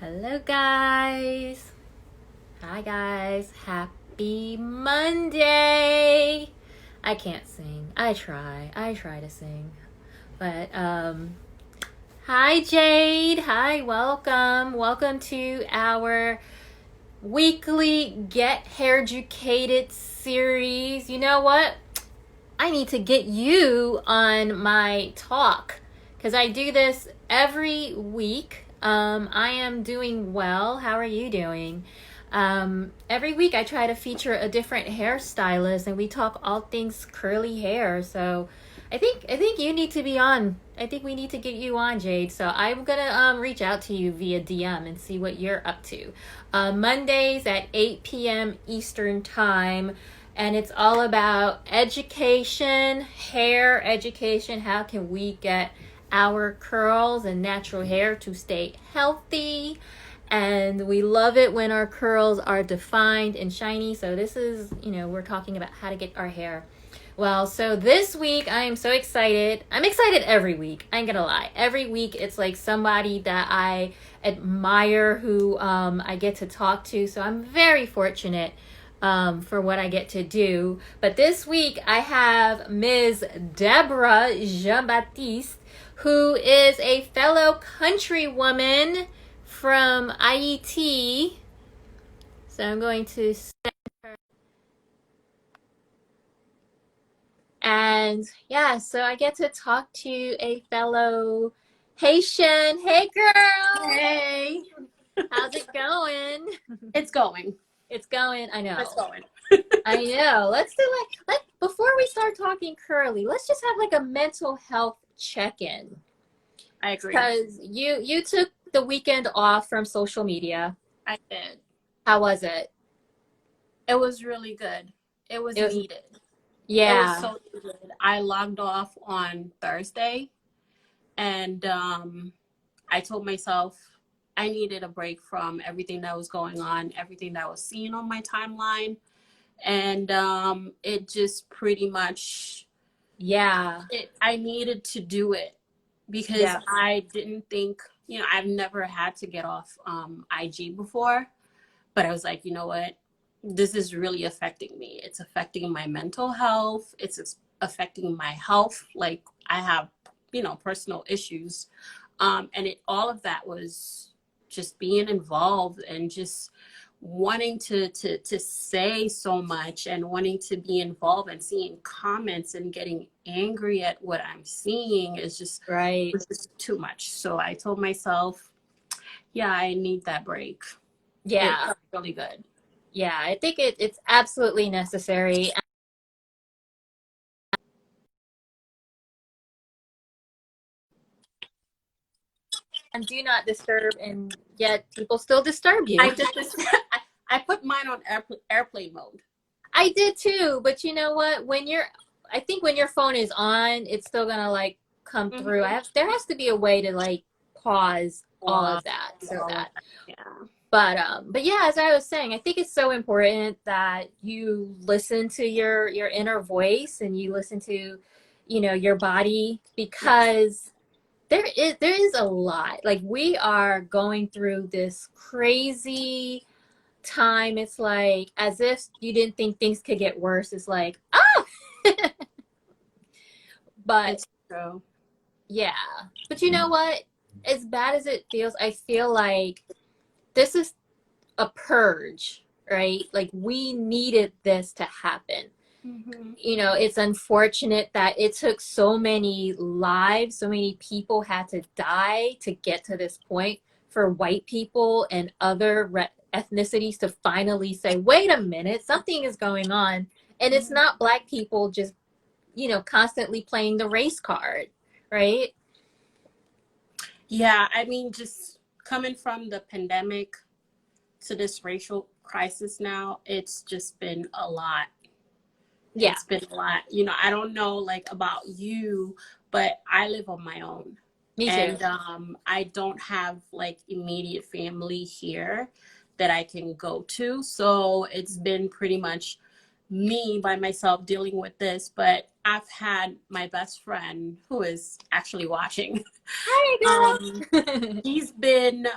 Hello, guys. Hi, guys. Happy Monday. I can't sing. I try. I try to sing. But, hi, Jade. Hi, welcome. Welcome to our weekly Get Hair Educated series. You know what? I need to get you on my talk because I do this every week. I am doing well. How are you doing? Every week I try to feature a different hairstylist and we talk all things curly hair. So I think you need to be on. I think we need to get you on, Jade. So I'm gonna reach out to you via DM and see what you're up to. Mondays at 8 p.m. Eastern time, and it's all about education, hair education. How can we get our curls and natural hair to stay healthy? And we love it when our curls are defined and shiny. So this is, we're talking about how to get our hair. Well, so this week I am so excited. I'm excited every week. I ain't gonna lie. Every week it's like somebody that I admire who I get to talk to. So I'm very fortunate for what I get to do. But this week I have Ms. Deborah Jean-Baptiste, who is a fellow countrywoman from IET. So I'm going to send her. And yeah, so I get to talk to a fellow Haitian. Hey, girl. Hey, How's it going? it's going. It's going. I know. It's going. I know. Let's do before we start talking curly, let's just have like a mental health check-in. I agree. Because you took the weekend off from social media. I did. How was it? It was really good. It was needed. It Yeah. was so needed. I logged off on Thursday, and I told myself I needed a break from everything that was going on, everything that I was seeing on my timeline, and it just pretty much. Yeah. I needed to do it because Yeah. I didn't think, I've never had to get off IG before, but I was like, you know what? This is really affecting me. It's affecting my mental health. It's affecting my health. Like I have, personal issues. And all of that was just being involved and just wanting to say so much and wanting to be involved and seeing comments and getting angry at what I'm seeing is just Right. it's just too much. So I told myself, yeah, I need that break. It Yeah. felt really good. Yeah. I think it's absolutely necessary. And do not disturb, and yet people still disturb you. I did this. I put mine on airplane mode. I did too, but you know what? I think when your phone is on, it's still gonna like come through. There has to be a way to like pause all of that so that. Yeah. But yeah, as I was saying, I think it's so important that you listen to your inner voice and you listen to, your body, because there is a lot. Like we are going through this crazy time. It's like as if you didn't think things could get worse. It's like, oh. But It's true. yeah. But you know what? As bad as it feels, I feel like this is a purge, right? Like we needed this to happen. It's unfortunate that it took so many lives, so many people had to die to get to this point for white people and other ethnicities to finally say, wait a minute, something is going on. And it's not black people just, constantly playing the race card, right? Yeah, I mean, just coming from the pandemic to this racial crisis now, it's just been a lot. Yeah. It's been a lot. I don't know like about you, but I live on my own. Me too. And I don't have like immediate family here that I can go to. So it's been pretty much me by myself dealing with this. But I've had my best friend who is actually watching. Hi, girl. He's been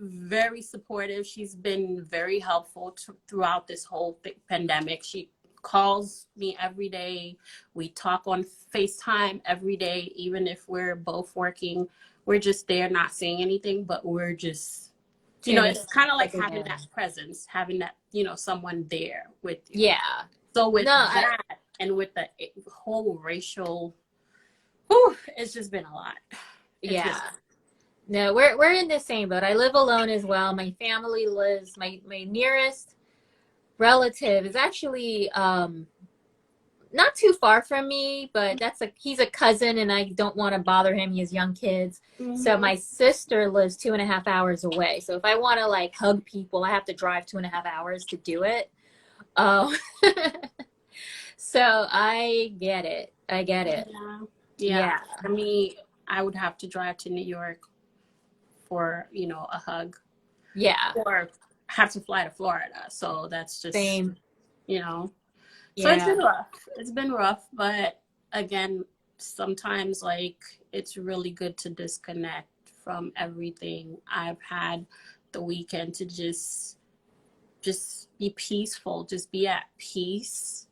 very supportive. She's been very helpful throughout this whole pandemic. She calls me every day. We talk on FaceTime every day, even if we're both working. We're just there, not saying anything, but we're just, it's kind of like having that presence, having that, someone there with you. Yeah. So with and with the whole racial, it's just been a lot. No, we're in the same boat. I live alone as well. My family lives, my nearest relative is actually not too far from me, but he's a cousin and I don't want to bother him. He has young kids. Mm-hmm. So my sister lives 2.5 hours away. So if I want to like hug people, I have to drive 2.5 hours to do it. So I get it. Yeah. For me, I would have to drive to New York for, a hug. Yeah. Or have to fly to Florida. So that's just, same. So it's been rough. It's been rough. But again, sometimes like it's really good to disconnect from everything. I've had the weekend to just be peaceful, just be at peace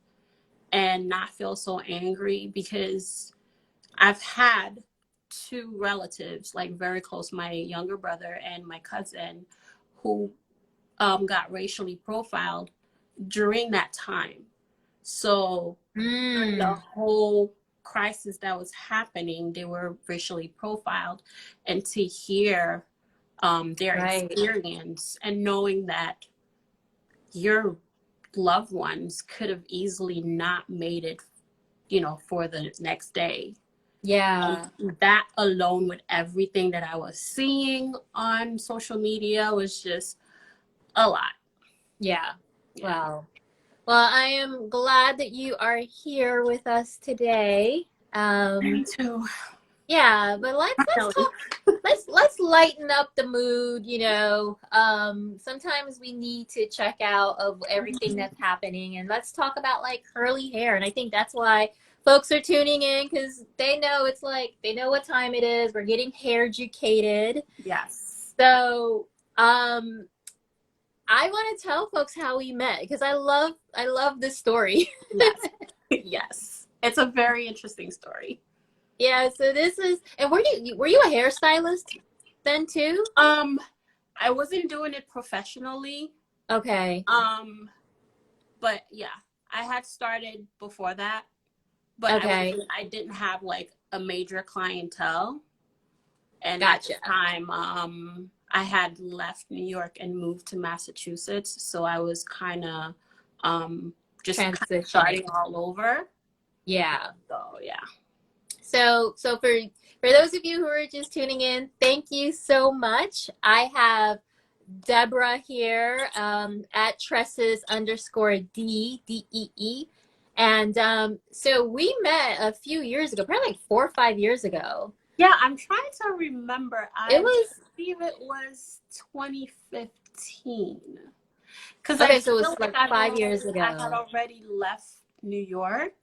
and not feel so angry, because I've had 2 relatives, like very close, my younger brother and my cousin, who got racially profiled during that time. So the whole crisis that was happening, they were racially profiled, and to hear their experience and knowing that your loved ones could have easily not made it, for the next day. Yeah. And that alone, with everything that I was seeing on social media, was just a lot. Yeah. Wow. Well, I am glad that you are here with us today. Me too. Yeah, but let's talk. Let's lighten up the mood. Sometimes we need to check out of everything that's happening, and let's talk about like curly hair. And I think that's why folks are tuning in, because they know they know what time it is. We're getting hair educated. Yes. So, I want to tell folks how we met, because I love this story. Yes. Yes. It's a very interesting story. Yeah, so this is, and were you a hairstylist then too? I wasn't doing it professionally. Okay. But yeah, I had started before that, but I didn't have like a major clientele. And Gotcha. at the time, I had left New York and moved to Massachusetts, so I was kind of just starting all over. Yeah. So yeah. So for those of you who are just tuning in, thank you so much. I have Deborah here at Tresses_DEE. And so we met a few years ago, probably like 4 or 5 years ago. Yeah, I'm trying to remember. I believe it was 2015. Because so it was like 5 years ago. I had already left New York.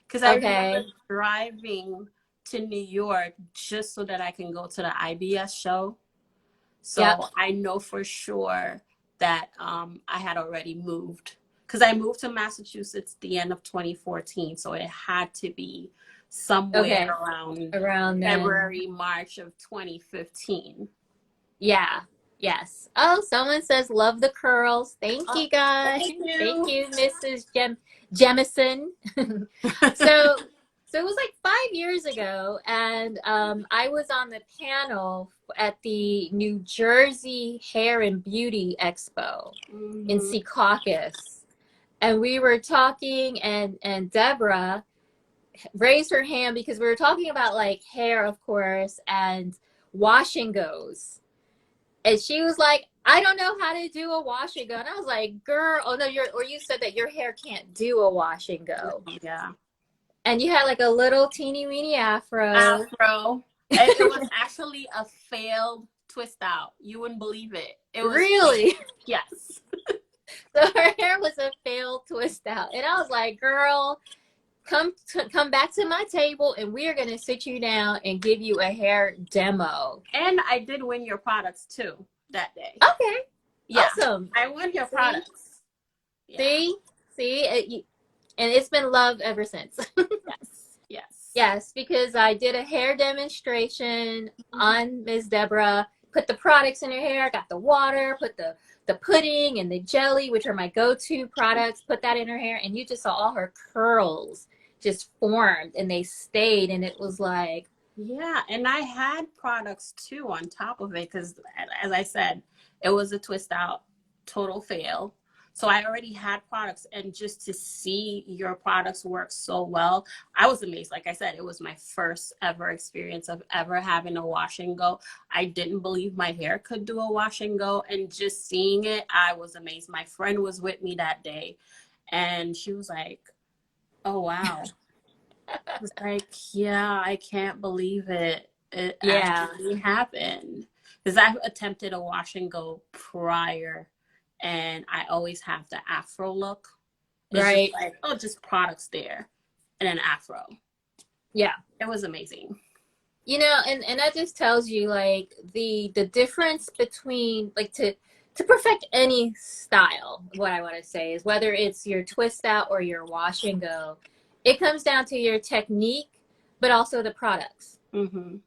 Because I remember driving to New York just so that I can go to the IBS show. So I know for sure that I had already moved. Because I moved to Massachusetts the end of 2014. So it had to be somewhere around February, March of 2015. Yeah. Yes. Oh, someone says love the curls. Thank you, guys. Thank you, Mrs. Jemison. So it was like 5 years ago, and I was on the panel at the New Jersey Hair and Beauty Expo in Secaucus, and we were talking, and Deborah raised her hand because we were talking about like hair, of course, and wash and goes. And she was like, I don't know how to do a wash and go. And I was like, girl, oh no, you said that your hair can't do a wash and go. Yeah. And you had like a little teeny weeny afro. And it was actually a failed twist out. You wouldn't believe it. It was really? Yes. So her hair was a failed twist out. And I was like, girl, come back to my table and we are going to sit you down and give you a hair demo. And I did win your products too. that day. Okay. Yeah. Awesome. I want your See, products. Yeah. see, and it's been love ever since. Yes. Yes. Yes, because I did a hair demonstration Mhm. on Miss Deborah, put the products in her hair, got the water, put the pudding and the jelly, which are my go-to products, put that in her hair, and you just saw all her curls just formed and they stayed, and it was like, Yeah, and I had products too on top of it because, as I said, it was a twist out total fail. So I already had products, and just to see your products work so well, I was amazed. Like I said, it was my first ever experience of ever having a wash and go. I didn't believe my hair could do a wash and go, and just seeing it, I was amazed. My friend was with me that day, and she was like, "Oh wow." Was like, yeah, I can't believe it. It yeah, actually happened. Because I've attempted a wash and go prior, and I always have the afro look. It's just right, like, oh, just products there and an afro. yeah. It was amazing. And that just tells you like the difference between like to perfect any style. What I want to say is whether it's your twist out or your wash and go, it comes down to your technique, but also the products, Mm-hmm.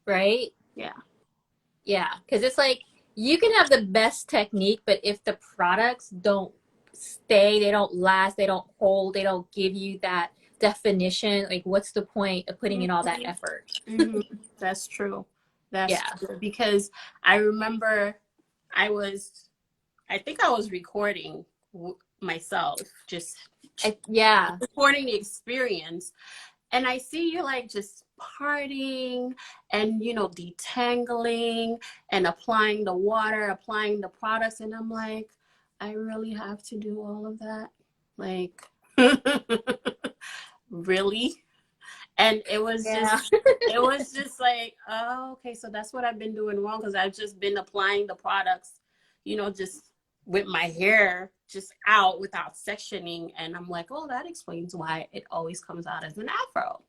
right? Yeah. Yeah, because it's like you can have the best technique, but if the products don't stay, they don't last, they don't hold, they don't give you that definition, like what's the point of putting in all that effort? Mm-hmm. That's true. That's Yeah. true. Because I remember I was, I think I was recording myself, just Yeah. recording the experience. And I see you like just partying and, detangling and applying the water, applying the products. And I'm like, I really have to do all of that? Like, really? And Yeah. it was just like, oh, okay, so that's what I've been doing wrong because I've just been applying the products, just with my hair just out without sectioning. And I'm like, oh, that explains why it always comes out as an afro.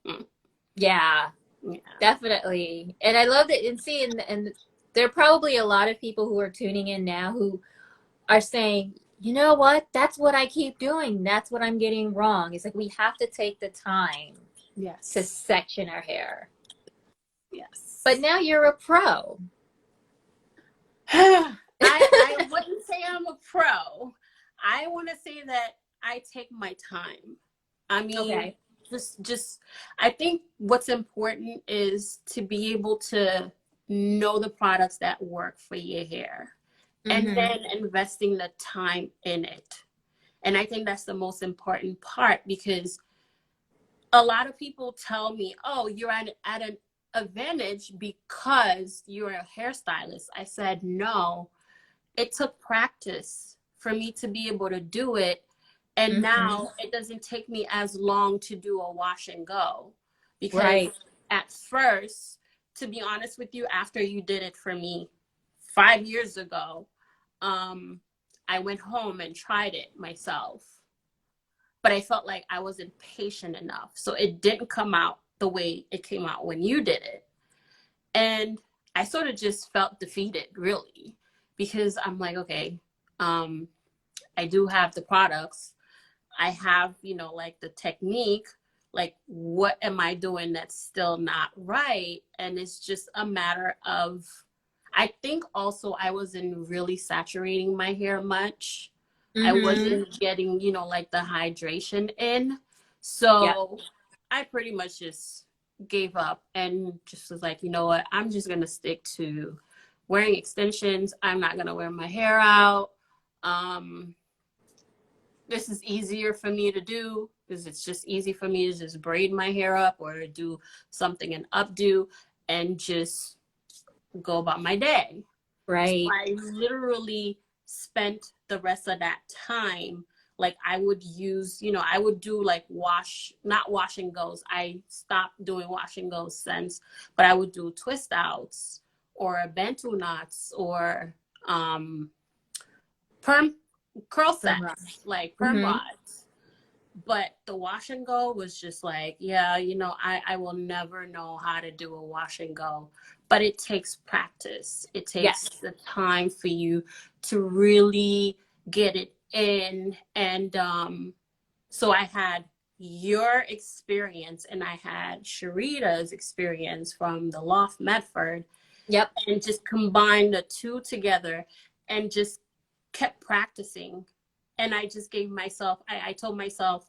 Yeah, Yeah. definitely. And I love that and there are probably a lot of people who are tuning in now who are saying, you know what? That's what I keep doing. That's what I'm getting wrong. It's like we have to take the time to Yes. section our hair. But Yes. now you're a pro. I wouldn't say I'm a pro. I want to say that I take my time. I mean, Okay. just I think what's important is to be able to know the products that work for your hair and Mm-hmm. then investing the time in it. And I think that's the most important part because a lot of people tell me, oh, you're at an advantage because you're a hairstylist. I said, no, it took practice for me to be able to do it. And Mm-hmm. now it doesn't take me as long to do a wash and go. Because Right. at first, to be honest with you, after you did it for me 5 years ago, um, I went home and tried it myself. But I felt like I wasn't patient enough. So it didn't come out the way it came out when you did it. And I sort of just felt defeated, really, because I'm like, okay, um, I do have the products. I have, like the technique. Like, what am I doing that's still not right? And it's just a matter of, I think also I wasn't really saturating my hair much. I Mm-hmm. wasn't getting, like the hydration in. Yeah. So I pretty much just gave up and just was like, you know what? I'm just going to stick to wearing extensions. I'm not going to wear my hair out. Um, this is easier for me to do because it's just easy for me to just braid my hair up or do something and updo and just go about my day. So Right. I literally spent the rest of that time like I would use, I would do like not wash and goes. I stopped doing wash and goes since, but I would do twist outs or bantu knots or perm curl From rock. sets, like perm Mm-hmm. rods. But the wash and go was just like, yeah, I will never know how to do a wash and go. but it takes practice. It takes Yes. the time for you to really get it in. And so I had your experience and I had Sharita's experience from the Loft Medford, Yep. and just combined the two together and just kept practicing. And I just gave myself, I told myself,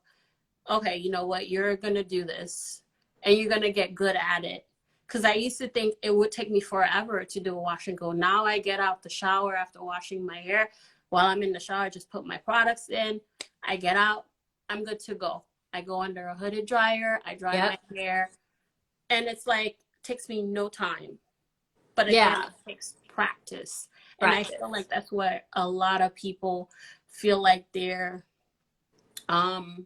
okay, you know what, you're going to do this and you're going to get good at it. Because I used to think it would take me forever to do a wash and go. Now I get out the shower after washing my hair. While I'm in the shower, I just put my products in. I get out. I'm good to go. I go under a hooded dryer. I dry Yep. my hair. And it's like, takes me no time. But again, Yeah. it takes practice. And I feel Practice. like that's what a lot of people feel like um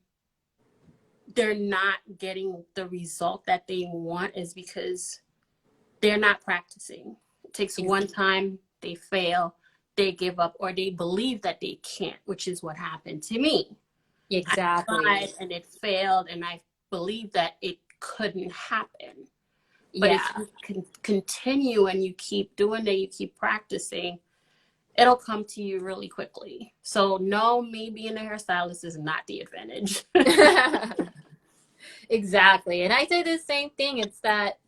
they're not getting the result that they want, is because they're not practicing. It takes Ex- one time, they fail, they give up, or they believe that they can't, which is what happened to me. I tried exactly. and it failed, and I believed that it couldn't happen. But if Yeah. you can continue and you keep doing it, you keep practicing, it'll come to you really quickly. So no, me being a hairstylist is not the advantage. Exactly. And I did the same thing. It's that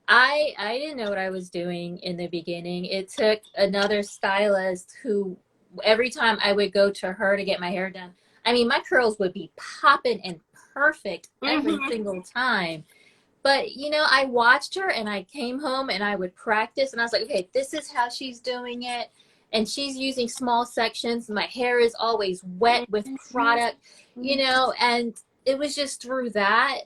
I didn't know what I was doing in the beginning. It took another stylist who every time I would go to her to get my hair done, I mean, my curls would be popping and perfect every Mm-hmm. single time. But I watched her and I came home and I would practice and I was like, okay, this is how she's doing it. And she's using small sections. My hair is always wet with product, and it was just through that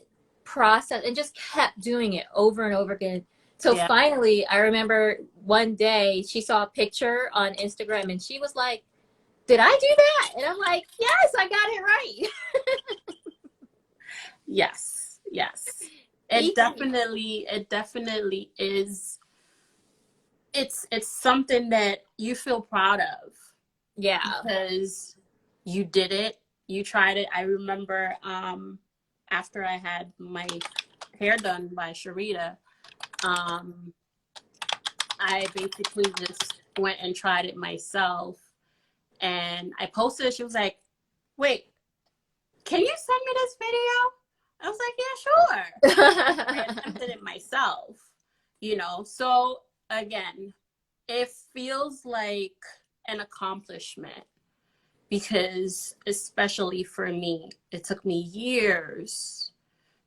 process and just kept doing it over and over again. So Yeah. finally, I remember one day she saw a picture on Instagram and she was like, did I do that? And I'm like, yes, I got it right. Yes. Yes. It Each, definitely is. It's something that you feel proud of yeah. because you did it. You tried it. I remember after I had my hair done by Sharita, um, I basically just went and tried it myself. And I posted it. She was like, wait, can you send me this video? I was like, yeah, sure. I attempted it myself, So again, it feels like an accomplishment because, especially for me, it took me years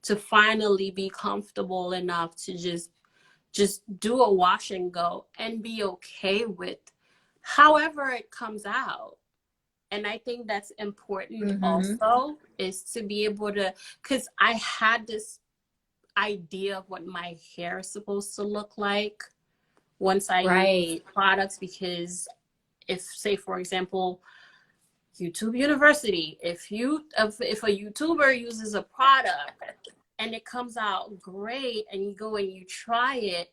to finally be comfortable enough to just do a wash and go and be okay with however it comes out. And I think that's important Mm-hmm. also, is to be able to, because I had this idea of what my hair is supposed to look like once I use Right. products. Because if, say, for example, YouTube University, if a YouTuber uses a product and it comes out great and you go and you try it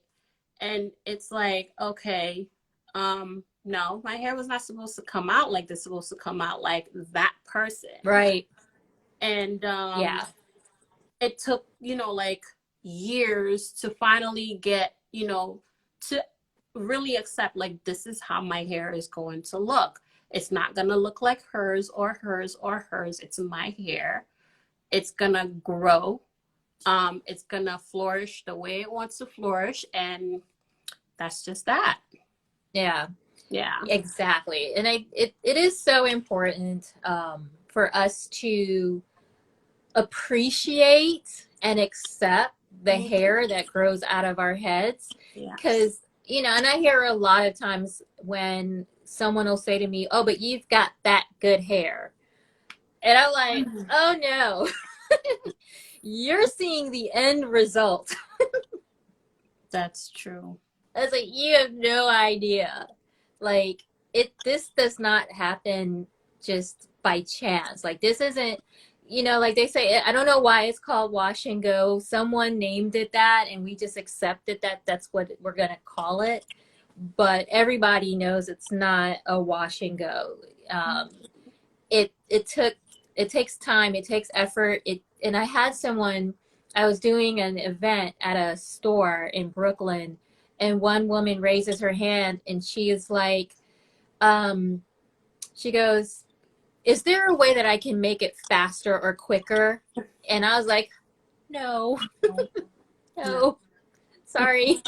and it's like, okay, no, my hair was not supposed to come out like this, supposed to come out like that person. Right. And Yeah. it took, like years to finally get, to really accept, like, this is how my hair is going to look. It's not going to look like hers or hers or hers. It's my hair. It's going to grow. It's going to flourish the way it wants to flourish. And that's just that. Yeah. Yeah. Exactly. And it is so important for us to appreciate and accept the Mhm. hair that grows out of our heads. Yes. Because, and I hear a lot of times when someone will say to me, oh, but you've got that good hair. And I'm like, Mhm. oh no, you're seeing the end result. That's true. I was like, you have no idea. Like this does not happen just by chance. Like this isn't, like they say, I don't know why it's called wash and go. Someone named it that and we just accepted that that's what we're going to call it. But everybody knows it's not a wash and go. It takes time, it takes effort. And I had someone, I was doing an event at a store in Brooklyn, and one woman raises her hand and she is like, she goes, is there a way that I can make it faster or quicker? And I was like, no, No. no, sorry.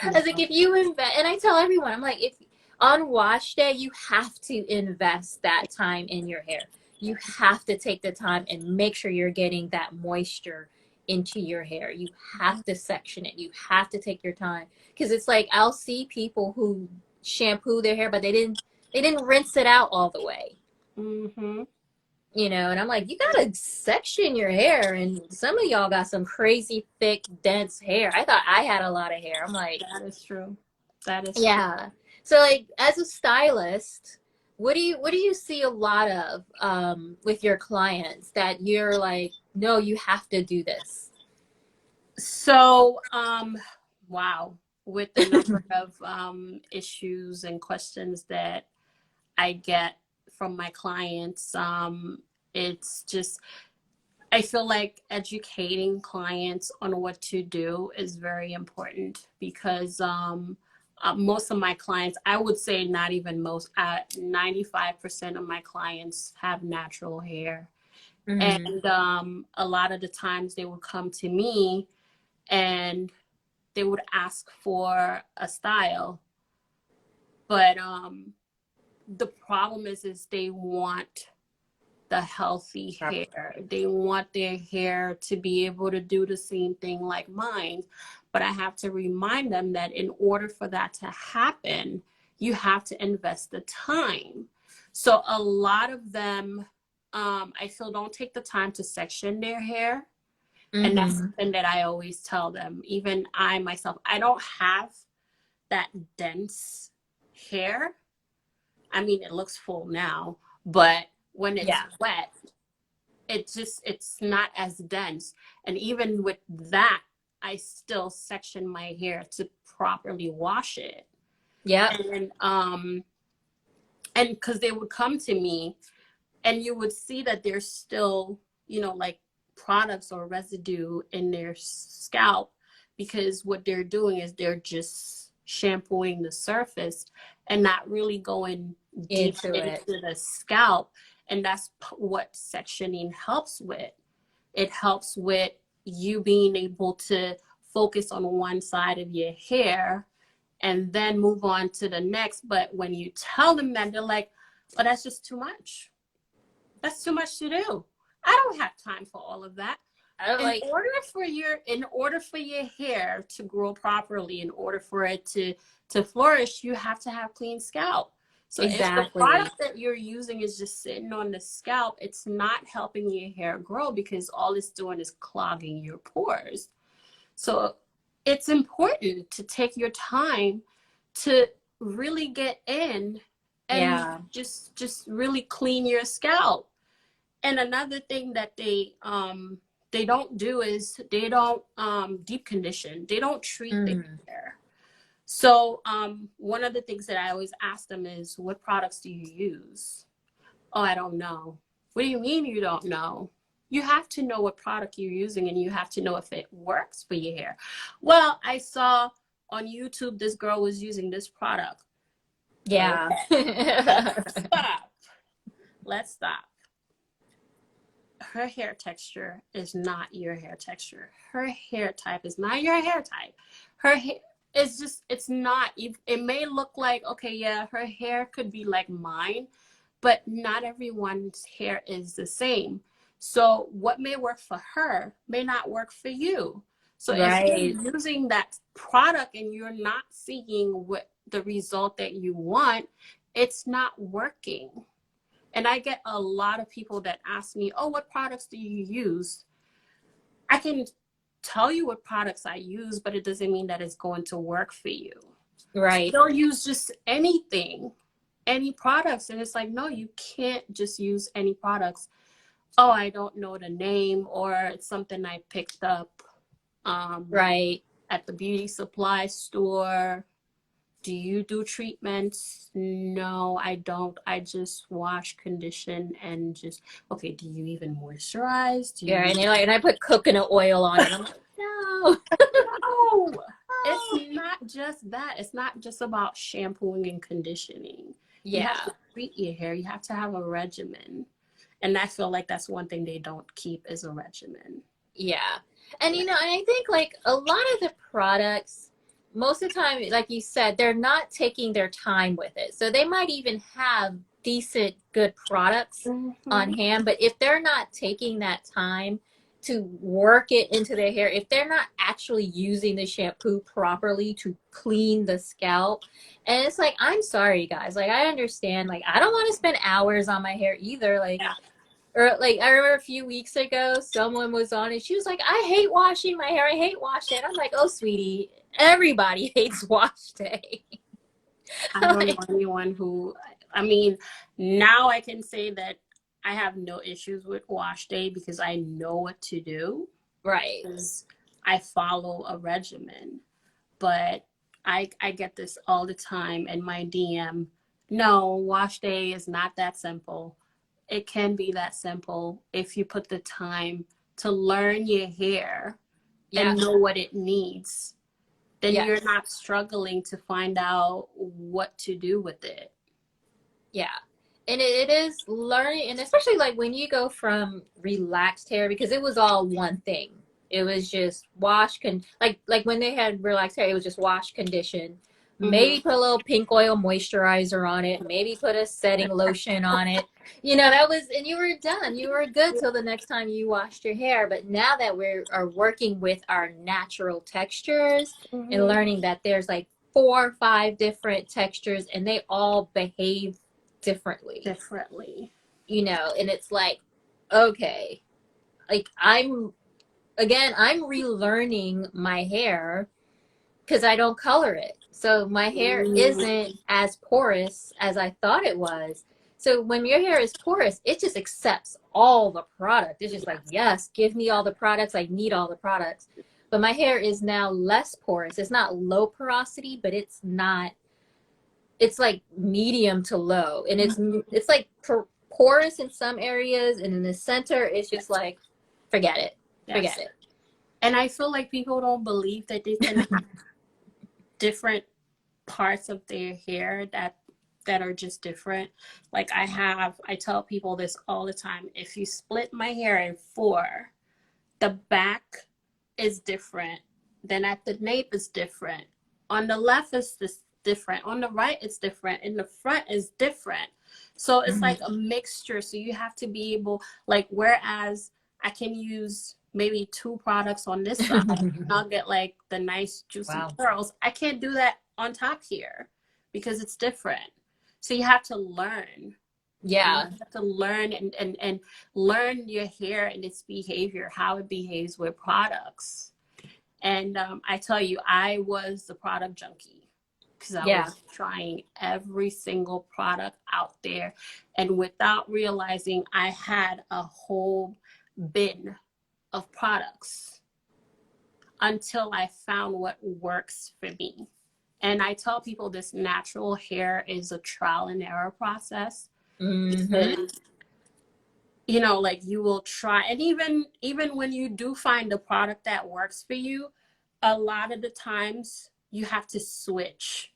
I was like, if you invest, and I tell everyone, I'm like, if on wash day, you have to invest that time in your hair. You have to take the time and make sure you're getting that moisture into your hair. You have to section it. You have to take your time. Because it's like I'll see people who shampoo their hair, but they didn't rinse it out all the way. Mm-hmm. You know, and I'm like, you gotta section your hair, and some of y'all got some crazy thick, dense hair. I thought I had a lot of hair. I'm like, That is true. That is true. yeah. So like as a stylist, what do you see a lot of with your clients that you're like, no, you have to do this? So, wow, with the number of issues and questions that I get from my clients, it's just, I feel like educating clients on what to do is very important because most of my clients, I would say not even most, 95% of my clients have natural hair. Mm-hmm. And a lot of the times they will come to me and they would ask for a style. But the problem is they want the healthy hair. They want their hair to be able to do the same thing like mine. But I have to remind them that in order for that to happen, you have to invest the time. So a lot of them, I feel, don't take the time to section their hair. And that's Mm-hmm. something that I always tell them. Even I myself, I don't have that dense hair. I mean, it looks full now, but when it's Yeah. wet, it's not as dense. And even with that, I still section my hair to properly wash it. Yep. And because they would come to me and you would see that there's still, like products or residue in their scalp because what they're doing is they're just shampooing the surface and not really going deep Into into it. the scalp. And that's what sectioning helps with. It helps with you being able to focus on one side of your hair and then move on to the next. But when you tell them that, they're like, oh, that's just too much. That's too much to do. I don't have time for all of that. I don't like. In order for your hair to grow properly, in order for it to flourish, you have to have clean scalp. So if the Exactly. product that you're using is just sitting on the scalp, it's not helping your hair grow because all it's doing is clogging your pores. So it's important to take your time to really get in and Yeah. just really clean your scalp. And another thing that they don't do is they don't deep condition. They don't treat their Mm. hair. So one of the things that I always ask them is, what products do you use? Oh, I don't know. What do you mean you don't know? You have to know what product you're using and you have to know if it works for your hair. Well, I saw on YouTube this girl was using this product. Yeah. Okay, let's stop. Let's stop. Her hair texture is not your hair texture. Her hair type is not your hair type. Her hair is just, it's not. It may look like, okay, yeah, her hair could be like mine, but not everyone's hair is the same. So what may work for her may not work for you. So if you're Right. using that product and you're not seeing what the result that you want, it's not working. And I get a lot of people that ask me, oh, what products do you use? I can tell you what products I use, but it doesn't mean that it's going to work for you. So Right. they'll use just anything, any products. And it's like, no, you can't just use any products. Oh, I don't know the name, or it's something I picked up Right. at the beauty supply store. Do you do treatments? No, I don't. I just wash, condition, and just, okay, do you even moisturize? Do Yeah, you and I put coconut oil on it. I'm like, no. No, it's just that. It's not just about shampooing and conditioning. You have Yeah. to treat your hair. You have to have a regimen. And I feel like that's one thing they don't keep is a regimen. Yeah. And Yeah. you know, and I think like a lot of the products, most of the time, like you said, they're not taking their time with it. So they might even have decent, good products on Hmm. hand, but if they're not taking that time to work it into their hair, if they're not actually using the shampoo properly to clean the scalp, and it's like, I'm sorry, guys. Like, I understand. Like, I don't want to spend hours on my hair either. Like, Yeah. or like I remember a few weeks ago, someone was on it. She was like, "I hate washing my hair. I hate wash day." And I'm like, "Oh, sweetie, everybody hates wash day." I don't know Like, anyone who, I mean, now I can say that I have no issues with wash day because I know what to do right? because I follow a regimen. But I get this all the time in my DM. No, wash day is not that simple. It can be that simple if you put the time to learn your hair Yeah, and know what it needs. Then you're yes, not struggling to find out what to do with it. yeah. And it is learning, and especially like when you go from relaxed hair, because it was all one thing. It was just wash, like when they had relaxed hair, it was just wash, condition, Hmm. maybe put a little pink oil moisturizer on it, maybe put a setting lotion on it. You know, that was, and you were done. You were good till the next time you washed your hair. But now that we are working with our natural textures and Hmm. learning that there's like 4 or 5 different textures and they all behave differently, Differently. you know, and it's like, okay, like I'm relearning my hair because I don't color it. So my hair isn't Mm. as porous as I thought it was. So when your hair is porous, it just accepts all the product. It's just Yeah. like, yes, give me all the products. I need all the products. But my hair is now less porous. It's not low porosity, but it's like medium to low, and it's like porous in some areas, and in the center it's just Yes. like forget it, forget Yes. it. And I feel like people don't believe that they can have different parts of their hair that are just different. Like I tell people this all the time. If you split my hair in four, the back is different. Then at the nape is different. On the left is this different. On the right it's different. In the front is different. So it's like Mm-hmm. a mixture. So you have to be able, like, whereas I can use maybe two products on this side, I'll get like the nice juicy Wow. curls. I can't do that on top here because it's different. So you have to learn. You Yeah. have to learn and learn your hair and its behavior, how it behaves with products. And I tell you, I was the product junkie because I Yeah. was trying every single product out there. And without realizing, I had a whole bin of products until I found what works for me. And I tell people this natural hair is a trial and error process Mm-hmm. because like you will try, and even when you do find a product that works for you, a lot of the times you have to switch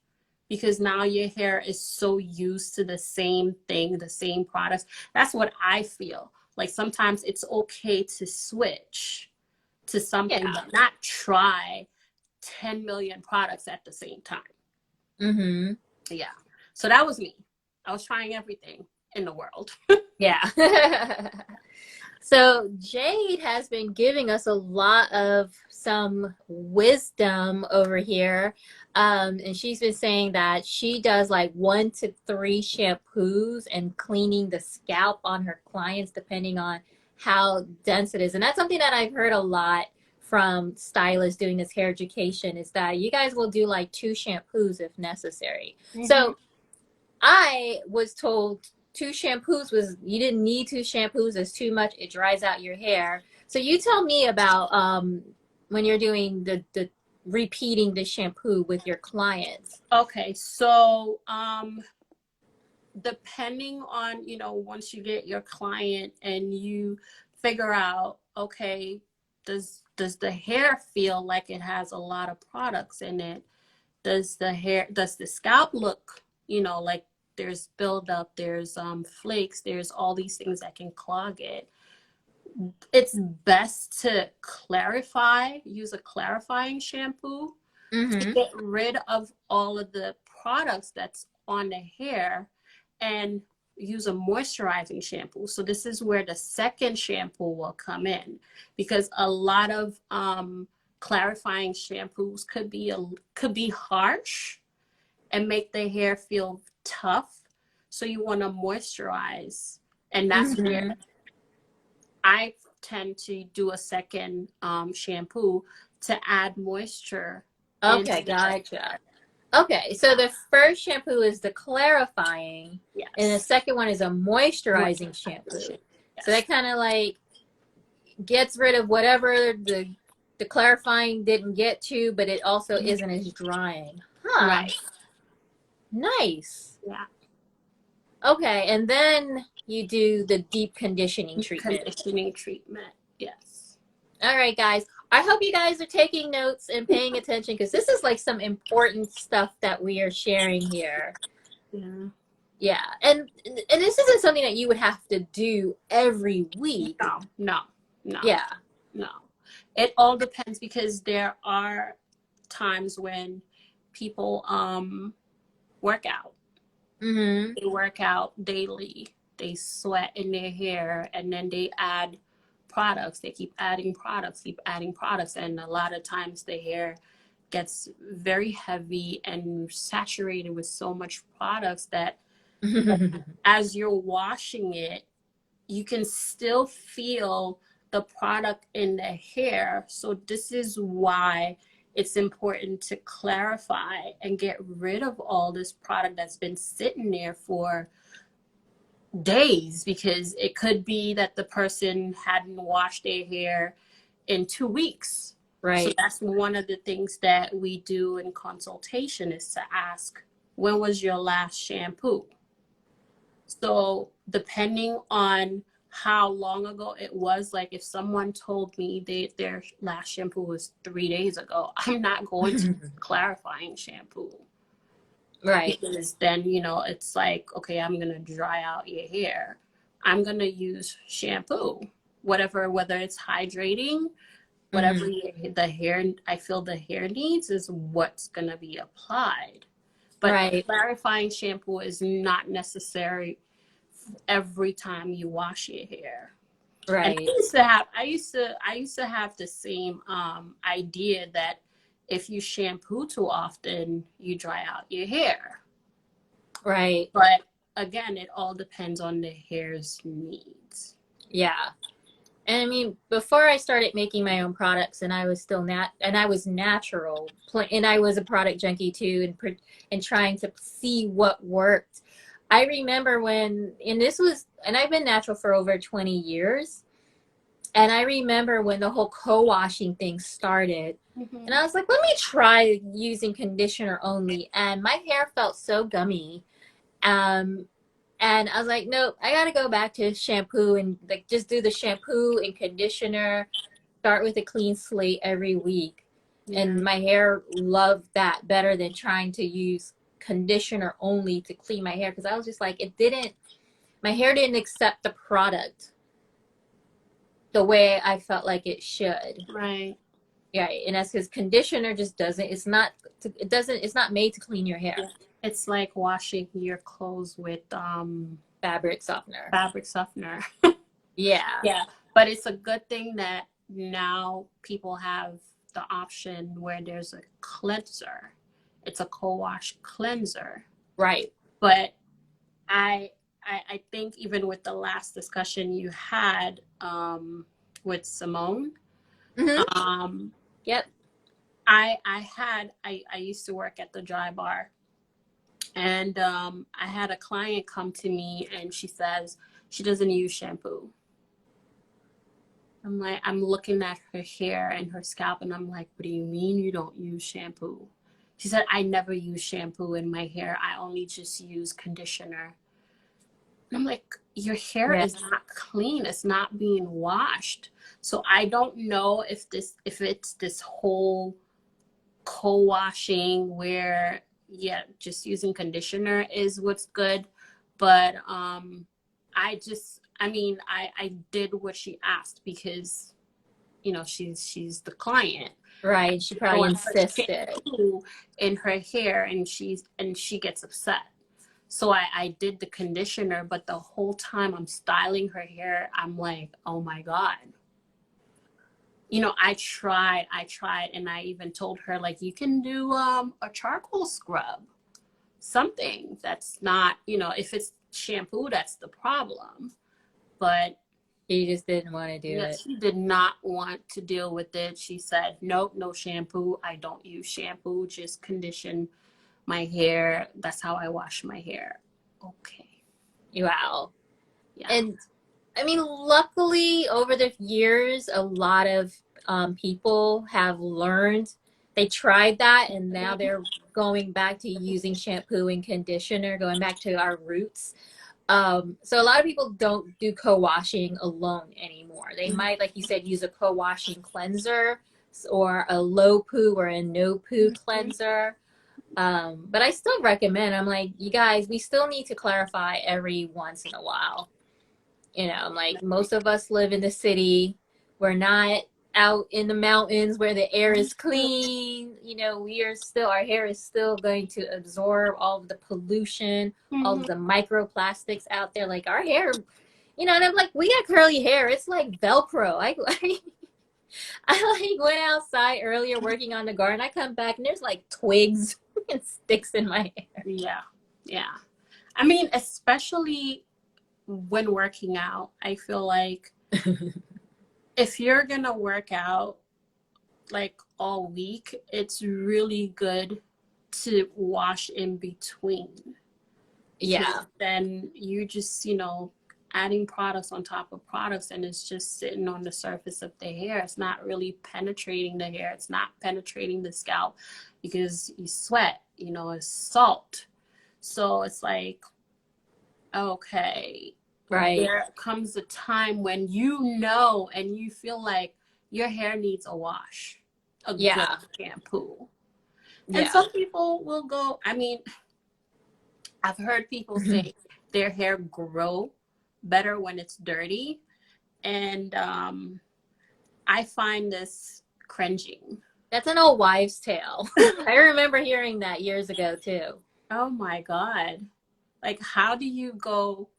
because now your hair is so used to the same thing, the same products. That's what I feel like. Sometimes it's okay to switch to something, Yeah. but not try 10 million products at the same time. Mm-hmm. Yeah, so that was me. I was trying everything in the world. Yeah. So Jade has been giving us a lot of some wisdom over here. And she's been saying that she does like 1 to 3 shampoos and cleaning the scalp on her clients depending on how dense it is. And that's something that I've heard a lot from stylists doing this hair education, is that you guys will do like 2 shampoos if necessary. Hmm. So I was told 2 shampoos was, you didn't need 2 shampoos. It's too much. It dries out your hair. So you tell me about when you're doing the repeating the shampoo with your clients. Okay, so depending on, once you get your client and you figure out, okay, does the hair feel like it has a lot of products in it? does the scalp look, like there's buildup, there's flakes, there's all these things that can clog it. It's best to use a clarifying shampoo to Mm-hmm. get rid of all of the products that's on the hair, and use a moisturizing shampoo. So this is where the second shampoo will come in, because a lot of clarifying shampoos could be harsh and make the hair feel tough. So you want to moisturize, and that's where Mm-hmm. I tend to do a second shampoo to add moisture Okay, into the gotcha. hair. Okay, so the first shampoo is the clarifying, and the Yes. second one is a moisturizing Moisturizing shampoo. shampoo. So Yes. that kind of like gets rid of whatever the clarifying didn't get to, but it also isn't as drying. Huh. Right. Nice. Yeah. Okay, and then you do the deep conditioning Deep treatment. conditioning treatment. Yes. All right, guys. I hope you guys are taking notes and paying attention, because this is like some important stuff that we are sharing here. Yeah. Yeah, and this isn't something that you would have to do every week. No, no, no, Yeah. no. It all depends, because there are times when people work out. Mm-hmm. They work out daily. They sweat in their hair, and then they add products. They keep adding products. And a lot of times the hair gets very heavy and saturated with so much products that as you're washing it, you can still feel the product in the hair. So this is why it's important to clarify and get rid of all this product that's been sitting there for days, because it could be that the person hadn't washed their hair in 2 weeks. So Right. that's one of the things that we do in consultation, is to ask, when was your last shampoo? So depending on how long ago it was, like if someone told me their last shampoo was 3 days ago, I'm not going to use clarifying shampoo, Right. because then, it's like, okay, I'm going to dry out your hair. I'm going to use shampoo, whether it's hydrating, whatever Mm-hmm. the hair, I feel the hair needs is what's going to be applied. But Right. clarifying shampoo is not necessary every time you wash your hair. And Right. I used to have the same idea that if you shampoo too often, you dry out your hair. Right. But again, it all depends on the hair's needs. Yeah. And I mean, before I started making my own products, and I was still and I was natural, and I was a product junkie too, and trying to see what worked. I remember and I've been natural for over 20 years. And I remember when the whole co-washing thing started, and Mm-hmm. I was like, let me try using conditioner only. And my hair felt so gummy. Um, and I was like, nope, I got to go back to shampoo, and like just do the shampoo and conditioner, start with a clean slate every week. Yeah. And my hair loved that better than trying to use conditioner only to clean my hair, because I was just like, my hair didn't accept the product the way I felt like it should. Right. Yeah, and that's because conditioner just doesn't. It's not made to clean your Yeah. hair. It's like washing your clothes with Fabric softener. fabric softener. Yeah. Yeah. But it's a good thing that now people have the option where there's a cleanser. It's a co-wash cleanser. Right. But I I think even with the last discussion you had with Simone, Mm-hmm. um, Yep. I used to work at the dry bar, and I had a client come to me and she says she doesn't use shampoo. I'm like, I'm looking at her hair and her scalp, and I'm like, what do you mean you don't use shampoo? She said, I never use shampoo in my hair. I only just use conditioner. And I'm like, your hair Yeah. is not clean. It's not being washed. So I don't know if it's this whole co-washing where, yeah, just using conditioner is what's good. But I did what she asked because, she's the client. Right. She I don't probably want to put insisted. shampoo in her hair, and she gets upset. So I did the conditioner, but the whole time I'm styling her hair, I'm like, oh my God. I tried, and I even told her, like, you can do a charcoal scrub, something that's not, if it's shampoo, that's the problem. But She just didn't want to do yeah, it. she did not want to deal with it. She said, nope, no shampoo. I don't use shampoo, just condition my hair. That's how I wash my hair. Okay. Wow. Yeah. And I mean, luckily, over the years, a lot of people have learned. They tried that, and now they're going back to using shampoo and conditioner, going back to our roots. So a lot of people don't do co-washing alone anymore. They might, like you said, use a co-washing cleanser or a low poo or a no poo Mhm. cleanser. But I still recommend, I'm like, you guys, we still need to clarify every once in a while. I'm like, most of us live in the city. We're not out in the mountains where the air is clean. We are still, our hair is still going to absorb all of the pollution, all of Mhm. the microplastics out there. Like our hair, and I'm like, we got curly hair. It's like Velcro. I like went outside earlier working on the garden. I come back and there's like twigs and sticks in my hair. Yeah. Yeah. I mean, especially when working out, I feel like if you're going to work out like all week, it's really good to wash in between, because Yeah, then you just, adding products on top of products, and it's just sitting on the surface of the hair. It's not really penetrating the hair. It's not penetrating the scalp because you sweat, it's salt. So it's like, okay, right. there comes a time when and you feel like your hair needs a wash, a good Yeah, shampoo. And yeah, some people will go, I mean, I've heard people say their hair grow better when it's dirty. And I find this cringing. That's an old wives' tale. I remember hearing that years ago too. Oh my God. Like, how do you go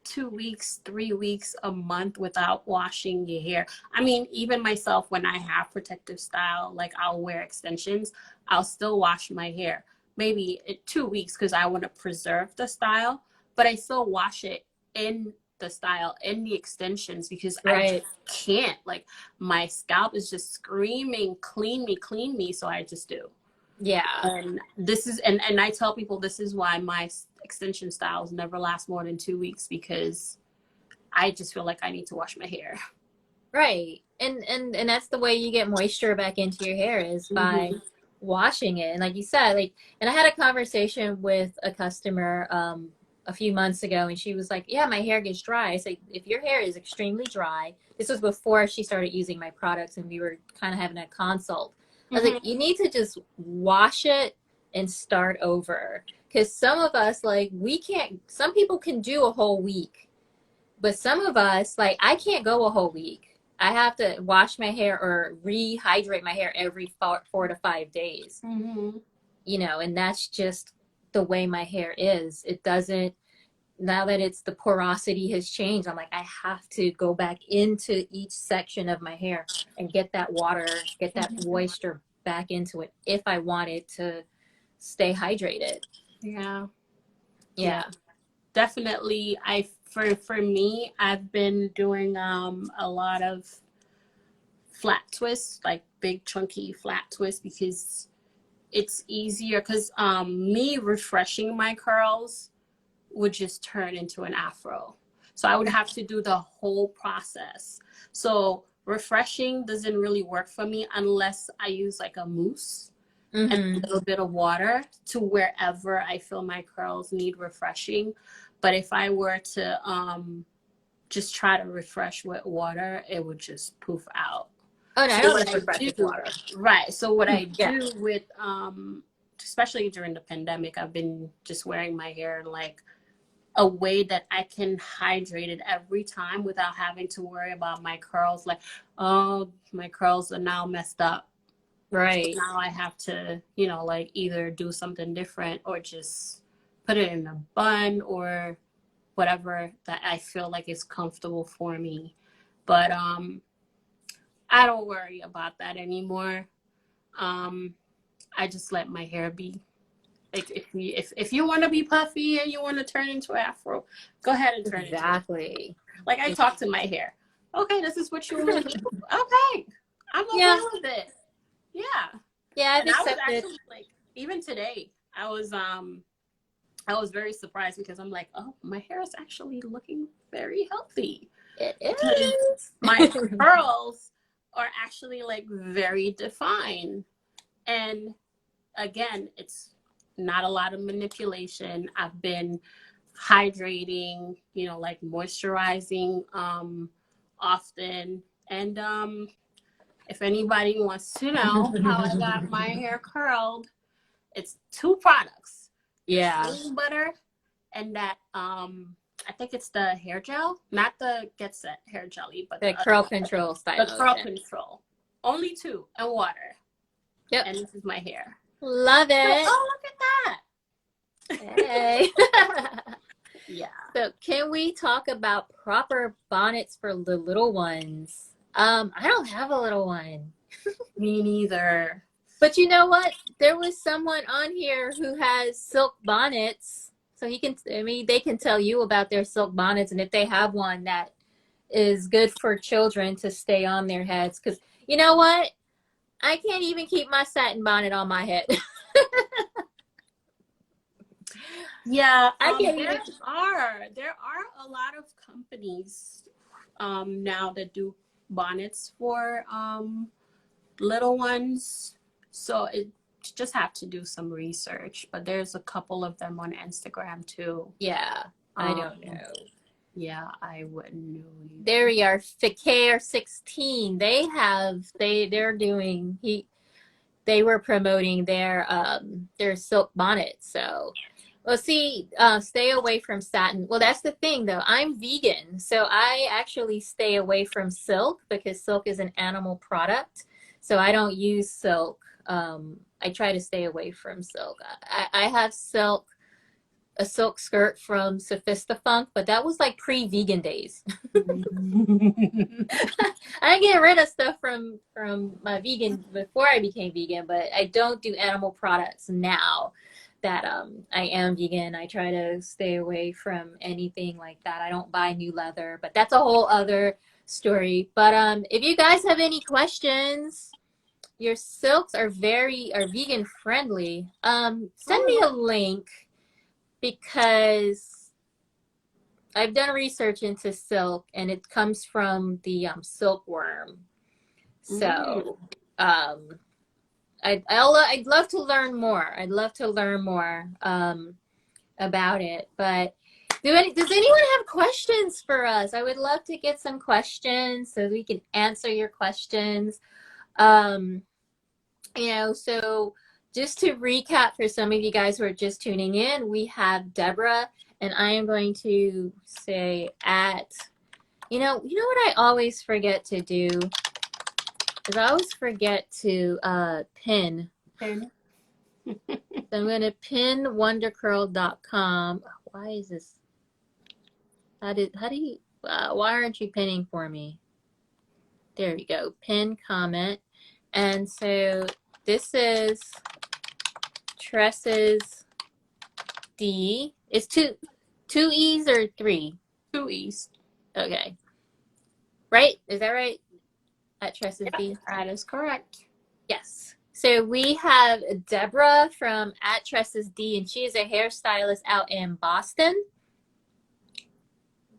2 weeks, 3 weeks, a month without washing your hair? I mean, even myself, when I have protective style, like I'll wear extensions, I'll still wash my hair. Maybe 2 weeks because I want to preserve the style, but I still wash it in the style, in the extensions, because I just Right. can't. Like, my scalp is just screaming, clean me. So I just do. Yeah. And and I tell people this is why my extension styles never last more than 2 weeks, because I just feel like I need to wash my hair. Right. And that's the way you get moisture back into your hair is by Mm-hmm. washing it. And like you said, like and I had a conversation with a customer a few months ago and she was like, "Yeah, my hair gets dry." I said, "If your hair is extremely dry." This was before she started using my products and we were kind of having a consult. I was like, Mm-hmm. "You need to just wash it and start over." Cuz some of us like we can't some people can do a whole week. But some of us, like, I can't go a whole week. I have to wash my hair or rehydrate my hair every 4 to 5 days, Mm-hmm. and that's just the way my hair is. It doesn't, now that it's the porosity has changed, I'm like, I have to go back into each section of my hair and get that water, get that Mm-hmm. moisture back into it if I want it to stay hydrated. Yeah. Yeah. Yeah. Definitely. For me, I've been doing a lot of flat twists, like big chunky flat twists, because it's easier, because me refreshing my curls would just turn into an afro. So I would have to do the whole process. So refreshing doesn't really work for me unless I use like a mousse and a Mm-hmm. little bit of water to wherever I feel my curls need refreshing. But if I were to just try to refresh with water, it would just poof out. Oh, no, I So don't what use I refreshing do, water. right? So what I Yeah. do with, especially during the pandemic, I've been just wearing my hair like a way that I can hydrate it every time without having to worry about my curls. Like, oh, my curls are now messed up. Right. Now I have to, you know, like either do something different or just put it in a bun or whatever that I feel like is comfortable for me. But I don't worry about that anymore. Um, I just let my hair be. Like if you want to be puffy and you want to turn into an afro, go ahead and turn into it. Exactly. Like I talk to my hair. Okay, this is what you want to do. Okay, I'm okay Yeah. with it. Yeah. Yeah, I've And I was accepted. actually like, even today, I was very surprised because I'm like, oh, my hair is actually looking very healthy It because is. my curls are actually like very defined. And again, it's not a lot of manipulation. I've been hydrating, you know, like moisturizing often. And if anybody wants to know how I got my hair curled, it's two products. Yeah. Shea butter and that I think it's the hair gel, not the Get Set hair jelly, but The the curl other, control the style curl lotion. control. Only two and water. Yep. And this is my hair. Love Like, it. oh, look at that. Hey. Yeah. So can we talk about proper bonnets for the little ones? I don't have a little one. Me neither. But you know what? There was someone on here who has silk bonnets. So he can, I mean, they can tell you about their silk bonnets and if they have one that is good for children to stay on their heads. Because you know what? I can't even keep my satin bonnet on my head. Yeah, I can't even. there are a lot of companies now that do bonnets for little ones. So it just have to do some research, but there's a couple of them on Instagram too. Yeah, I don't Um, know. yeah, I wouldn't know There either. we are. Fakir 16. They're doing they were promoting their silk bonnets. So well, see, stay away from satin. Well, that's the thing though. I'm vegan, so I actually stay away from silk because silk is an animal product. So I don't use silk. I try to stay away from silk. I have a silk skirt from Sophistafunk, but that was like pre-vegan days. I get rid of stuff from my vegan before I became vegan, but I don't do animal products now that I am vegan. I try to stay away from anything like that. I don't buy new leather, but that's a whole other story. But if you guys have any questions, your silks are vegan friendly. Send me a link because I've done research into silk and it comes from the silkworm. So I'd love to learn more. I'd love to learn more about it. But does anyone have questions for us? I would love to get some questions so we can answer your questions. Um, so just to recap for some of you guys who are just tuning in, we have Deborah, and I am going to say at, you know what I always forget to do is I always forget to pin. Pin. So I'm going to pin wondercurl.com. Why is this? How do you, why aren't you pinning for me? There we go. Pin comment. And so this is Tresses D. It's two E's or three? 2 E's. Okay. Right? Is that right? At Tresses Yep, D? that is correct. Yes. So we have Deborah from at Tresses D, and she is a hairstylist out in Boston.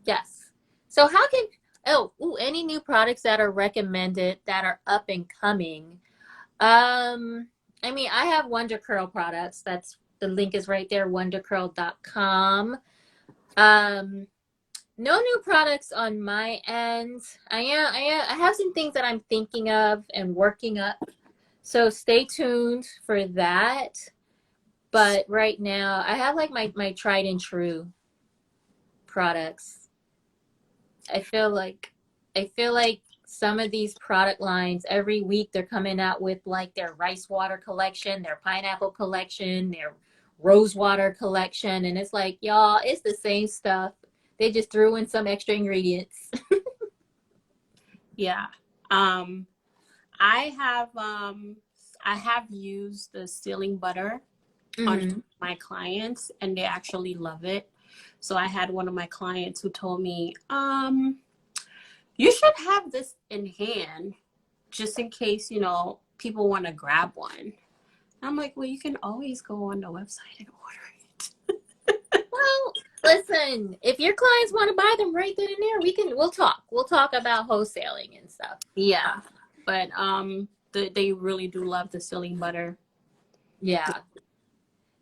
Yes. So how can any new products that are recommended that are up and coming? I mean, I have Wonder Curl products. That's the link is right there, wondercurl.com. No new products on my end. I have some things that I'm thinking of and working up. So stay tuned for that. But right now, I have like my tried and true products. I feel like I feel like some of these product lines every week they're coming out with like their rice water collection, their pineapple collection, their rose water collection, and it's like, y'all, it's the same stuff. They just threw in some extra ingredients. Yeah. Um, I have used the sealing butter on Hmm. my clients and they actually love it. So I had one of my clients who told me, you should have this in hand just in case, people want to grab one. I'm like, well, you can always go on the website and order it. Well, listen, if your clients want to buy them right then and there, we'll talk. We'll talk about wholesaling and stuff. Yeah. But they really do love the sealing butter. Yeah.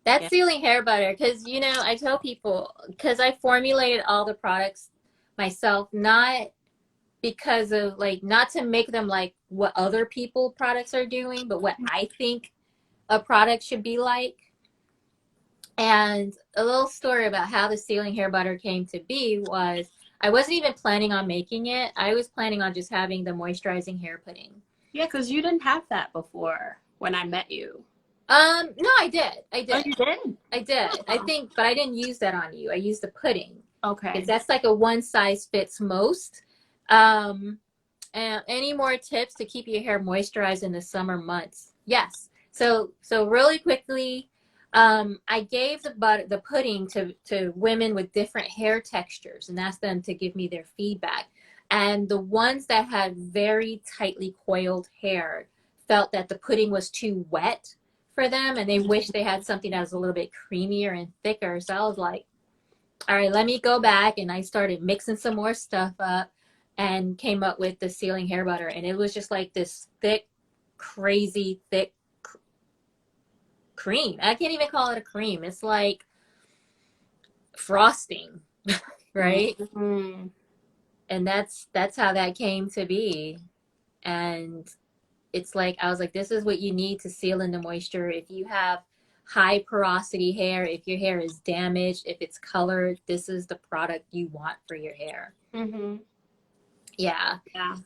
That's Yeah. sealing hair butter because I tell people because I formulated all the products myself, not because of like not to make them like what other people products are doing, but what I think a product should be like. And a little story about how the sealing hair butter came to be was I wasn't even planning on making it. I was planning on just having the moisturizing hair pudding. Yeah, because you didn't have that before when I met you. No, I did. I Oh, did. you did? I did. I Oh, think, but I didn't use that on you. I used the pudding because okay. that's like a one size fits most. Um, and any more tips to keep your hair moisturized in the summer months? Yes. So really quickly, I gave the pudding to women with different hair textures and asked them to give me their feedback. And the ones that had very tightly coiled hair felt that the pudding was too wet for them, and they wished they had something that was a little bit creamier and thicker. So I was like, all right, let me go back, and I started mixing some more stuff up and came up with the sealing hair butter, and it was just like this thick, crazy thick cream. I can't even call it a cream. It's like frosting, right? Mm-hmm. And that's how that came to be. And it's like I was like, this is what you need to seal in the moisture. If you have high porosity hair, if your hair is damaged, if it's colored, this is the product you want for your hair. Mm-hmm. Yeah. Yeah.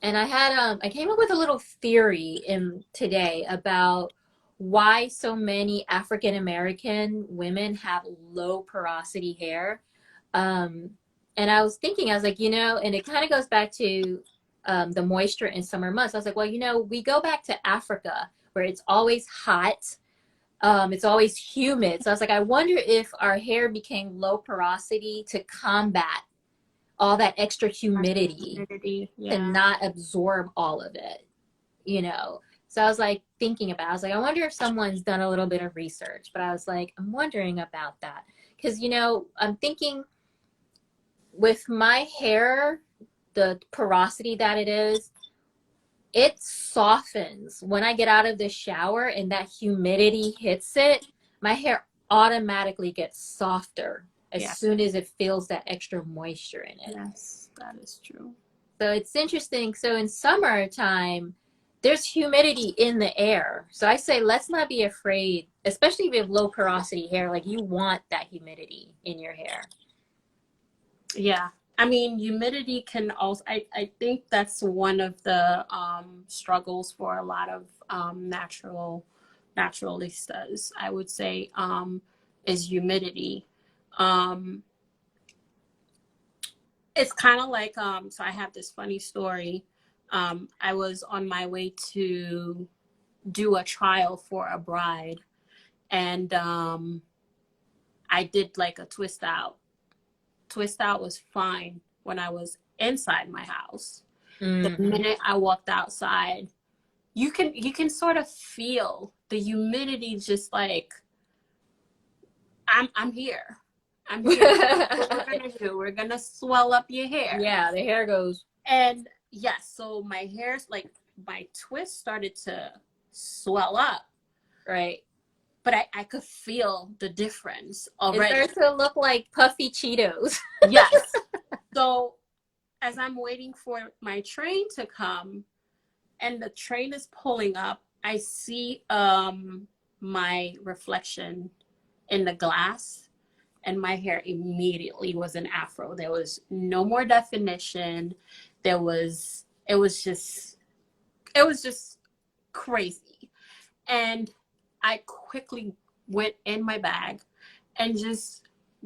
And I came up with a little theory in today about why so many African American women have low porosity hair. Um, and I was thinking, I was like, and it kind of goes back to the moisture in summer months. I was like, well, we go back to Africa where it's always hot, it's always humid. So I was like, I wonder if our hair became low porosity to combat all that extra humidity Humidity. to Yeah. not absorb all of it. So I was like thinking about, I was like, I wonder if someone's done a little bit of research, but I was like, I'm wondering about that. Because, I'm thinking with my hair, the porosity that it is, it softens when I get out of the shower and that humidity hits it. My hair automatically gets softer as Yeah. soon as it feels that extra moisture in it. Yes, that is true. So it's interesting. So in summertime, there's humidity in the air. So I say let's not be afraid, especially if you have low porosity hair. Like you want that humidity in your hair. Yeah. I mean, humidity can also, I think that's one of the struggles for a lot of naturalistas, I would say, is humidity. Um, it's kind of like, so I have this funny story. I was on my way to do a trial for a bride, and I did like a twist out. Twist out was fine when I was inside my house. The Mm-hmm. minute I walked outside, you can sort of feel the humidity, just like I'm here. I'm here. What we're gonna do, we're gonna swell up your hair. Yeah, the hair goes And yes, so my hair's like, my twist started to swell up, right. but I could feel the difference It already. starts to look like puffy Cheetos. Yes. So as I'm waiting for my train to come and the train is pulling up, I see my reflection in the glass, and my hair immediately was an afro. There was no more definition. It was just crazy. And I quickly went in my bag and just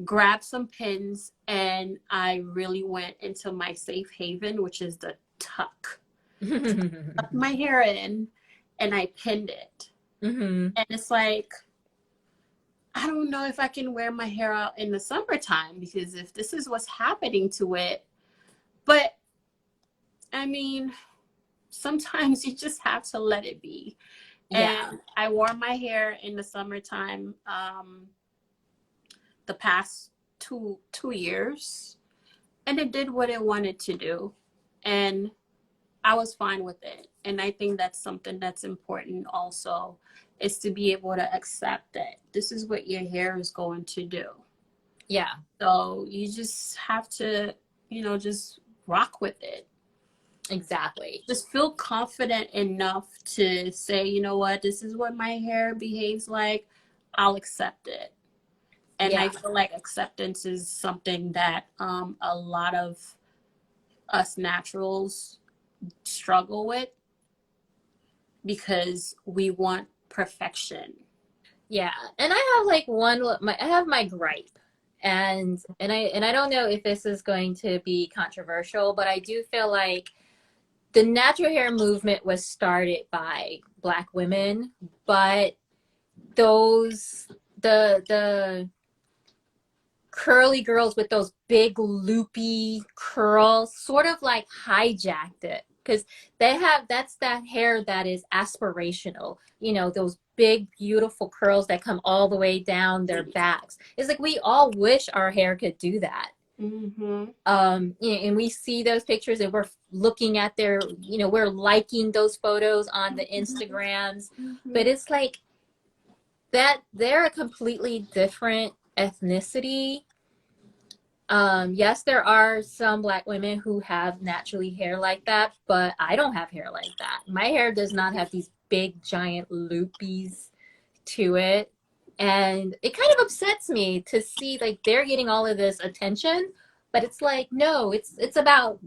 grabbed some pins, and I really went into my safe haven, which is the tuck. Tucked my hair in and I pinned it. Mm-hmm. And it's like, I don't know if I can wear my hair out in the summertime, because if this is what's happening to it, but I mean, sometimes you just have to let it be. Yeah. And I wore my hair in the summertime the past two years, and it did what it wanted to do, and I was fine with it. And I think that's something that's important also, is to be able to accept that this is what your hair is going to do. Yeah. So you just have to, just rock with it. Exactly. Just feel confident enough to say, you know what, this is what my hair behaves like. I'll accept it. And I Yeah. feel like acceptance is something that a lot of us naturals struggle with, because we want perfection. Yeah. And I have like I have my gripe. And I don't know if this is going to be controversial, but I do feel like the natural hair movement was started by Black women, but those the curly girls with those big loopy curls sort of like hijacked it, because that's that hair that is aspirational, those big beautiful curls that come all the way down their backs. It's like we all wish our hair could do that. Mm-hmm. And we see those pictures and we're looking at we're liking those photos on the Instagrams, but Mm-hmm. it's like that they're a completely different ethnicity. Yes, there are some Black women who have naturally hair like that, but I don't have hair like that. My hair does not have these big giant loopies to it. And it kind of upsets me to see like they're getting all of this attention, but it's like, no, it's about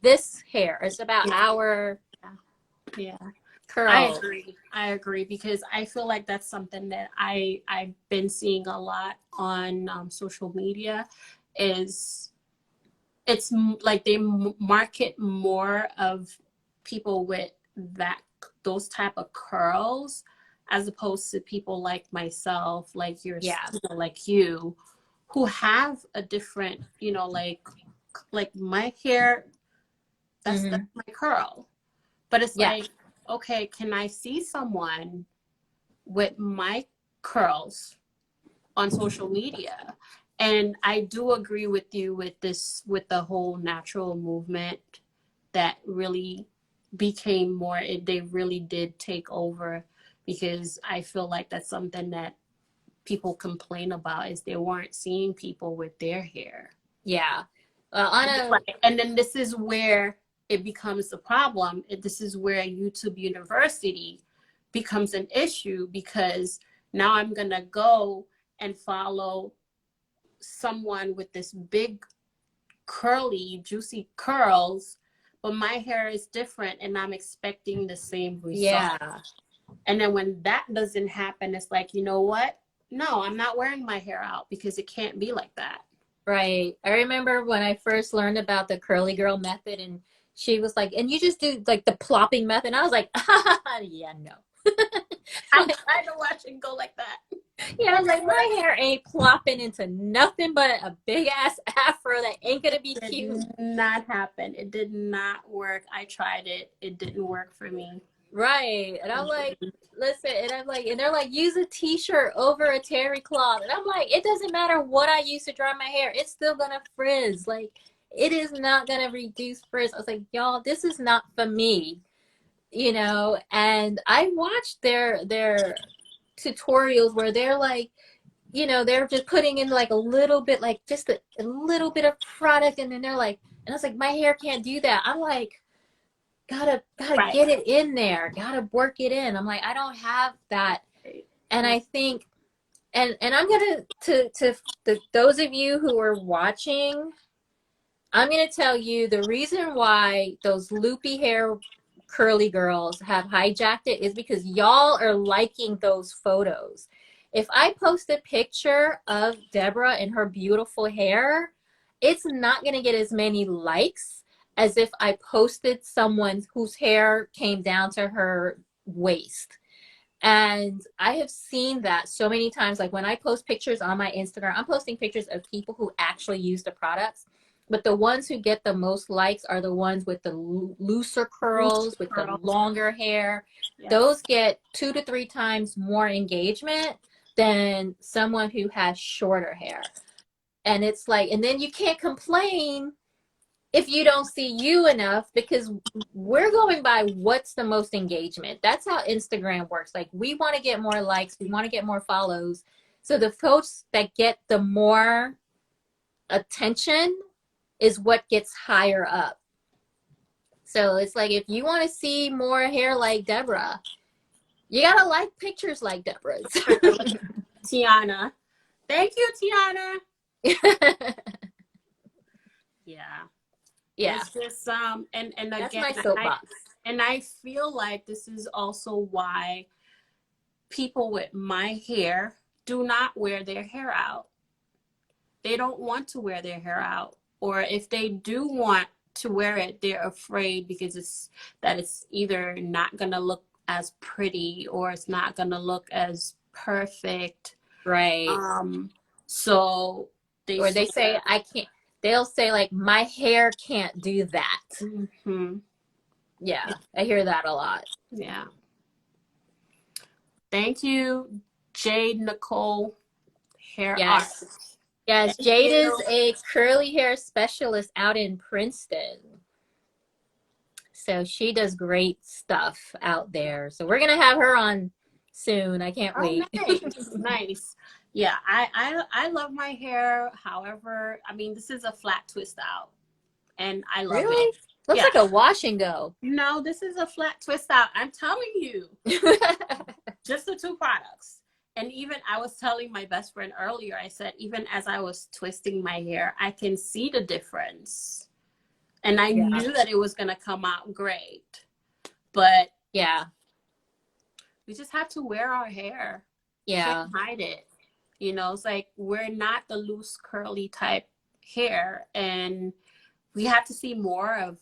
this hair. It's about Yeah. our Yeah. I curls. agree. I agree, because I feel like that's something that I've been seeing a lot on social media. Is like they market more of people with that those type of curls, as opposed to people like myself, like Yeah. like you, who have a different, like my hair, that's Mm-hmm. my curl. But it's Yeah. like, okay, can I see someone with my curls on social media? And I do agree with you with with the whole natural movement that really became more, they really did take over, because I feel like that's something that people complain about, is they weren't seeing people with their hair. Yeah. On And it's a like, and then this is where it becomes a problem. This is where YouTube University becomes an issue, because now I'm gonna go and follow someone with this big curly juicy curls, but my hair is different and I'm expecting the same result. Yeah. And then when that doesn't happen, it's like, you know what, no, I'm not wearing my hair out, because it can't be like that. Right. I remember when I first learned about the curly girl method, and she was like, and you just do like the plopping method. And I was like, yeah, no. I tried to watch it go like that. Yeah, I was like, my hair ain't plopping into nothing but a big ass afro that ain't gonna be Did cute. not happen. It did not work. I tried it. It didn't work for me. Right. And I'm like, listen, and they're like, use a t-shirt over a terry cloth. And I'm like, it doesn't matter what I use to dry my hair, it's still gonna frizz. Like, it is not gonna reduce frizz. I was like, y'all, this is not for me, and I watched their tutorials where they're like, they're just putting in like a little bit, like just a little bit of product, and then they're like, And I was like, my hair can't do that. I'm like, gotta Right. get it in there, gotta work it in. I'm like, I don't have that. And I think, and I'm gonna to those of you who are watching, I'm going to tell you the reason why those loopy hair curly girls have hijacked it is because y'all are liking those photos. If I post a picture of Deborah and her beautiful hair, it's not going to get as many likes as if I posted someone whose hair came down to her waist. And I have seen that so many times. Like when I post pictures on my Instagram, I'm posting pictures of people who actually use the products. But the ones who get the most likes are the ones with the looser curls, with the longer hair. Yes. Those get 2 to 3 times more engagement than someone who has shorter hair. And it's like, and then you can't complain if you don't see you enough, because we're going by what's the most engagement. That's how Instagram works. Like, we want to get more likes, we want to get more follows. So the posts that get the more attention is what gets higher up. So it's like, if you want to see more hair like Deborah, you gotta like pictures like Deborah's. Tiana. Thank you, Tiana. Yeah. Yeah. It's just and that's again, my soapbox. And I feel like this is also why people with my hair do not wear their hair out. They don't want to wear their hair out. Or if they do want to wear it, they're afraid because it's either not gonna look as pretty or it's not gonna look as perfect. Right. So they say I can't. They'll say, like, my hair can't do that. Mm-hmm. Yeah, I hear that a lot. Yeah. Thank you, Jade Nicole, hair artist. Yes, Jade is a curly hair specialist out in Princeton. So she does great stuff out there. So we're going to have her on soon. I can't wait. Nice. Nice. Yeah, I love my hair. However, I mean, this is a flat twist out, and I love it. Looks like a wash and go. No, this is a flat twist out. I'm telling you. Just the 2 products. And even I was telling my best friend earlier, I said, even as I was twisting my hair, I can see the difference. And I knew that it was going to come out great. But yeah, we just have to wear our hair. Yeah. Can't hide it. You know, it's like, we're not the loose curly type hair, and we have to see more of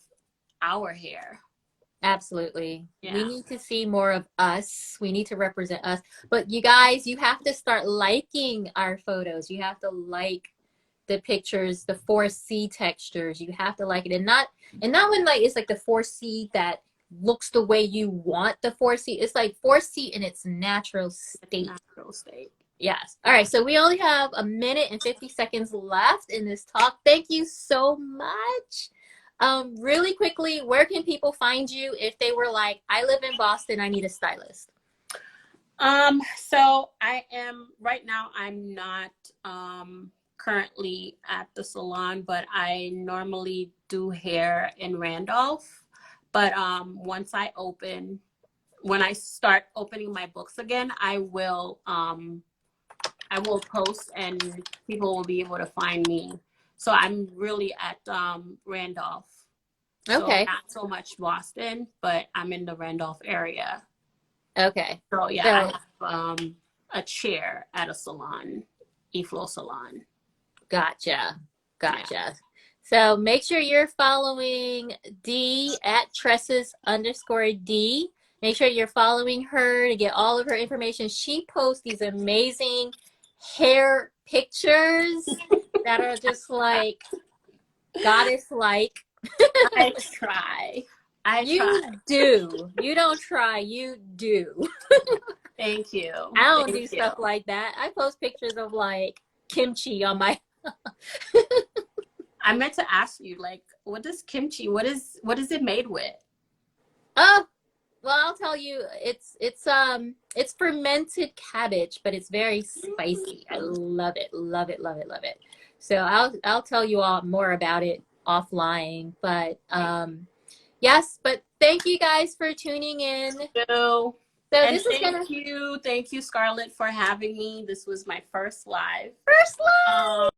our hair. Absolutely. Yeah. We need to see more of us. We need to represent us. But you guys, you have to start liking our photos. You have to like the pictures, the 4C textures. You have to like it. And not when like it's like the 4C that looks the way you want the 4C. It's like 4C in its natural state. Yes. All right. So we only have 1 minute and 50 seconds left in this talk. Thank you so much. Really quickly, where can people find you if they were like, I live in Boston, I need a stylist? So right now, I'm not currently at the salon, but I normally do hair in Randolph. But when I start opening my books again, I will post and people will be able to find me. So I'm really at Randolph. Okay. So not so much Boston, but I'm in the Randolph area. Okay. So yeah, I have a chair at a salon, eFlow salon. Gotcha. Yeah. So make sure you're following Dee at Tresses_D. Make sure you're following her to get all of her information. She posts these amazing hair pictures that are just like goddess-like. I try. You do. You don't try. You do. Thank you. I don't do stuff like that. I post pictures of like kimchi on my. I meant to ask you, like, what is kimchi? What is it made with? Oh, well, I'll tell you. It's fermented cabbage, but it's very spicy. I love it. Love it. Love it. Love it. So I'll tell you all more about it offline. But yes, but thank you guys for tuning in. So, So and this is gonna thank you, Scarlett, for having me. This was my first live. first live.